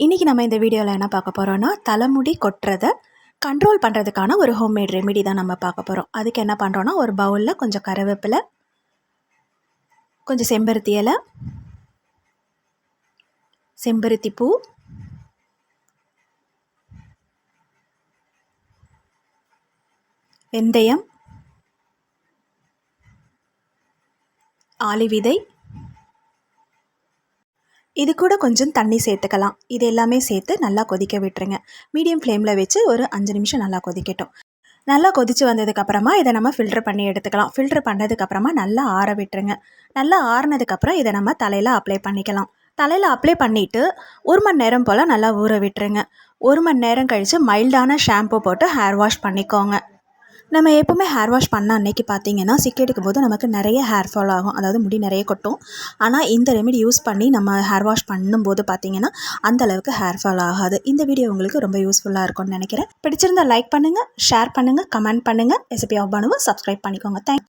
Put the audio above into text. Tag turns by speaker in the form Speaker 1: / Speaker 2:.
Speaker 1: இன்றைக்கி நம்ம இந்த வீடியோவில் என்ன பார்க்க போகிறோன்னா, தலைமுடி கொட்டுறதை கண்ட்ரோல் பண்ணுறதுக்கான ஒரு ஹோம்மேட் ரெமிடி தான் நம்ம பார்க்க போகிறோம். அதுக்கு என்ன பண்ணுறோன்னா, ஒரு பவுலில் கொஞ்சம் கருவேப்பிலை, கொஞ்சம் செம்பருத்தி இலை, செம்பருத்தி பூ, வெந்தயம், ஆளி விதை, இது கூட கொஞ்சம் தண்ணி சேர்த்துக்கலாம். இது எல்லாமே சேர்த்து நல்லா கொதிக்க விட்டுருங்க. மீடியம் ஃப்ளேமில் வச்சு ஒரு 5 நிமிஷம் நல்லா கொதிக்கட்டும். நல்லா கொதித்து வந்ததுக்கப்புறமா இதை நம்ம ஃபில்ட்ரு பண்ணி எடுத்துக்கலாம். ஃபில்ட்ரு பண்ணதுக்கப்புறமா நல்லா ஆற விட்டுருங்க. நல்லா ஆறினதுக்கப்புறம் இதை நம்ம தலையில் அப்ளை பண்ணிக்கலாம். தலையில் அப்ளை பண்ணிவிட்டு 1 மணி நேரம் போல் நல்லா ஊற விட்டுருங்க. 1 மணி நேரம் கழித்து மைல்டான ஷாம்பு போட்டு ஹேர் வாஷ் பண்ணிக்கோங்க. நம்ம எப்போவுமே ஹேர் வாஷ் பண்ண அன்னைக்கு பார்த்திங்கன்னா, சிக்கு எடுக்கும் போது நமக்கு நிறைய ஹேர் ஃபால் ஆகும், அதாவது முடி நிறைய கொட்டும். ஆனால் இந்த ரெமெடி யூஸ் பண்ணி நம்ம ஹேர் வாஷ் பண்ணும்போது பார்த்திங்கன்னா அந்தளவுக்கு ஹேர் ஃபால் ஆகாது. இந்த வீடியோ உங்களுக்கு ரொம்ப யூஸ்ஃபுல்லாக இருக்கும்னு நினைக்கிறேன். பிடிச்சிருந்தால் லைக் பண்ணுங்கள், ஷேர் பண்ணுங்கள், கமெண்ட் பண்ணுங்கள். ரெசிபி ஆஃப் பானுவை சப்ஸ்கிரைப் பண்ணிக்கோங்க. தேங்க்ஸ்.